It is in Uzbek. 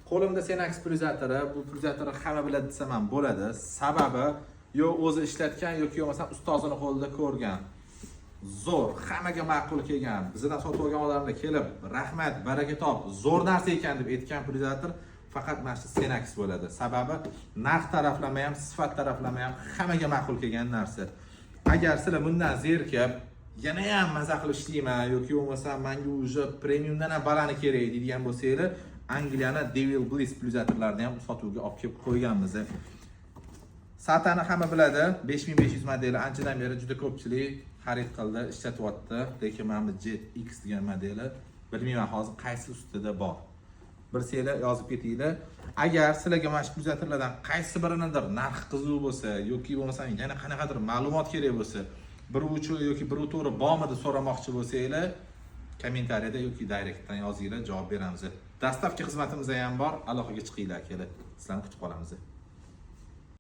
Qo'limda Senax pulsatori, bu pulsatorni hamma biladi desam ham bo'ladi. Sababi yo o'zi ishlatgan yoki bo'lmasa ustozini qo'lida ko'rgan. Zo'r, hammaga ma'qul kelgan. Bizdan sotib olgan odamlar kelib, rahmat, baraka top, zo'r narsa ekan deb aytgan pulsator faqat mana shu Senax bo'ladi. Sababi narx taraflama ham, sifat taraflama ham hammaga ma'qul kelgan narsa. Agar sizlar bundan zerikib, yana ham maza qilib ishlayman yoki bo'lmasa menga уже premiumdan ham balani kerak deydigan bo'lsanglar, Angliyani Devil Bliss pulsatorlarini ham sotuvga olib kelib qo'yganmiz. Satani hamma biladi, 5500 modeli anchadan beri juda ko'pchilik xarid qildi, ishlatyapti. Lekin mana bu Jet X degan modeli bilmayman hozir qaysi ustida bor. Bir sizlar yozib ketinglar. Agar sizlarga mana shu pulsatorlardan qaysi birinidir narxi qiziq bo'lsa yoki bo'lmasa yana qanaqadir ma'lumot kerak bo'lsa, bir uchi yoki bir to'g'ri bormi deb so'ramoqchi bo'lsanglar, kommentariyada yoki direktdan yozinglar, javob beramiz. Dastavka xizmatimiz ham bor, aloqaga chiqinglar, kelib sizlarni kutib qolamiz.